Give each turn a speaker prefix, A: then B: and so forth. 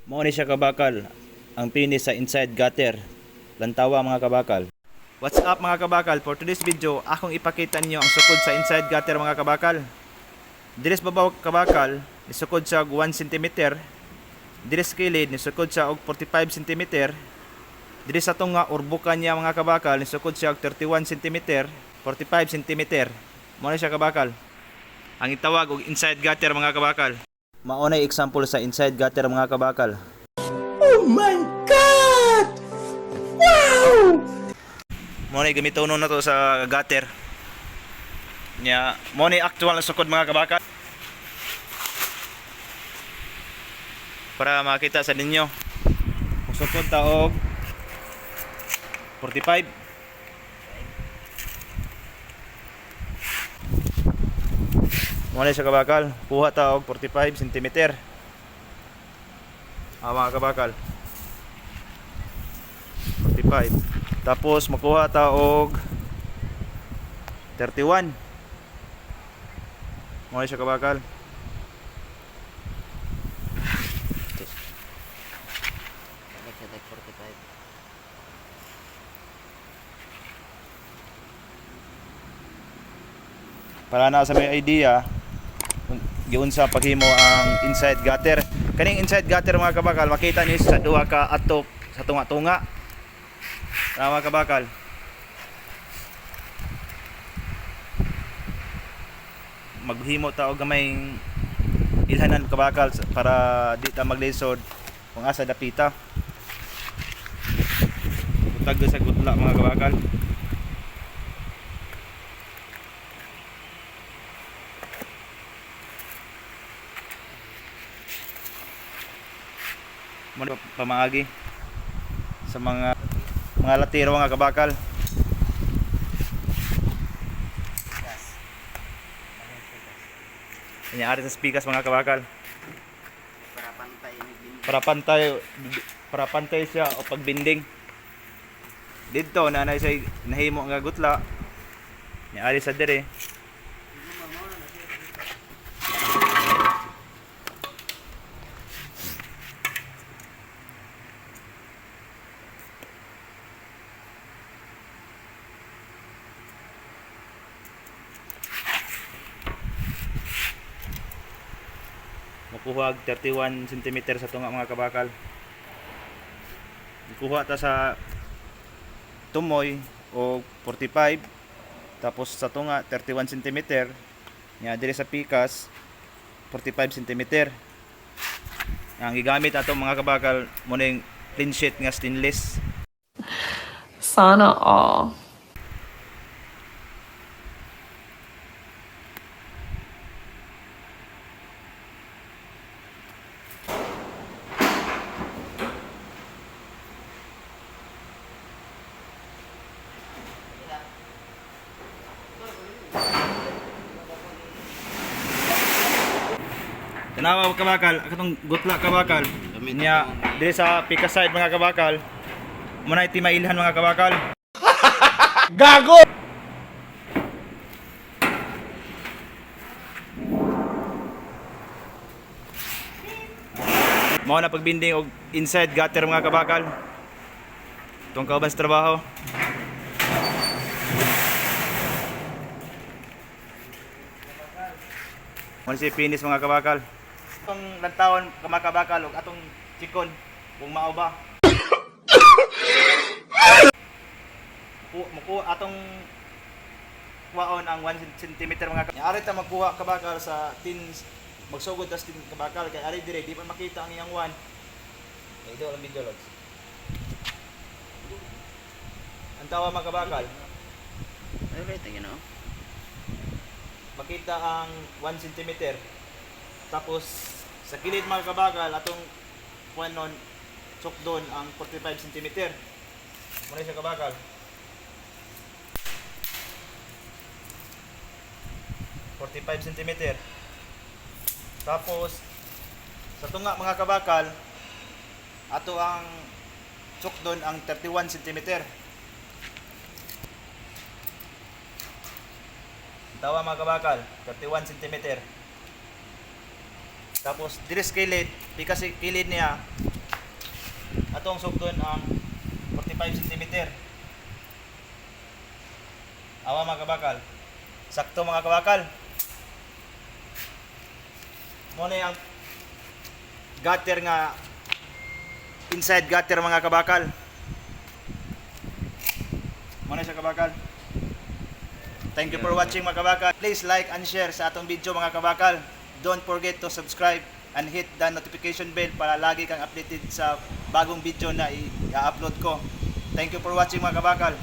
A: Mao ni siya kabakal, ang pinis sa inside gutter. Lantawa mga kabakal. What's up mga kabakal? For today's video, akong ipakita ninyo ang sukod sa inside gutter mga kabakal. Diris babaw kabakal, nisukod siya og 1 cm. Diris kilid, nisukod siya og 45 cm. Diris sa tunga urbukan niya mga kabakal, nisukod siya og 31 cm, 45 cm. Mao ni siya kabakal. Ang itawag og inside gutter mga kabakal. Mao na example sa inside gutter mga kabakal.
B: Oh my God! Wow!
A: Mo ni gamiton na to sa gutter. Nya, mo ni actual na sukod mga kabakal. Para makita sa ninyo. Kung sukod ta og 45. Mo ni sa kabakal, kuha ta og 45 cm. Mga kabakal. 45. Tapos makuha ta og 31. Mo siya kabakal. Para na sa may idea giun sa paghimo ang inside gutter. Kaning inside gutter mga kabakal, makita niyo sa duha ka atok sa tunga-tunga. Mga kabakal. Maghimo ta og gamay ilhanan kabakal para di ta maglisod kung asa dapita. Butag sa gutla mga kabakal. Muna pamaagi sa mga latiro mga kabakal. Ini sa spikas mga kabakal. Para pantay siya o pagbinding. Dito na siya nahimo nga gutla. Ni sa dire. Makuha 31 cm sa tunga mga kabakal. Ikuha ta sa tumoy o 45, tapos sa tunga 31 cm. Nya diri sa pikas 45 cm. Ang gigamit ato mga kabakal mo ning clean sheet nga stainless.
C: Sana all.
A: Tanawa kabakal, akatong gutla kabakal. Nya diri sa pikas side mga kabakal. Muna iti mailhan mga kabakal.
B: Gago!
A: Mao na pagbinding og inside gutter mga kabakal. Tong kauban sa trabaho. Mao si finish mga kabakal. Itong lantawon mga kabakal og atong chikon kung mao ba. Mukuha atong kuhaon ang 1 cm mga kabakal. Ari ta magkuha kabakal sa tins magsugod tas tin kabakal kay ari dire di pa makita ang iyang 1. Kay do lang video logs. Ang tawa mga kabakal.
B: Ay, wait, you know.
A: Makita ang 1 cm. Tapos sa kilid mga kabakal atong kuanon sukdon ang 45 cm. Muna siya kabakal. cm. Tapos sa tunga mga kabakal ato ang sukdon ang 31 cm. Tawa mga kabakal, 31 cm. Tapos diri sa kilid, di kasi kilid niya Atong sugdon ang 45 cm. Awa mga kabakal. Sakto mga kabakal. Mo na ang gutter nga inside gutter mga kabakal. Mo na siya kabakal. Thank you for watching mga kabakal. Please like and share sa atong video mga kabakal. Don't forget to subscribe and hit the notification bell para lagi kang updated sa bagong video na i-upload ko. Thank you for watching mga kabakal.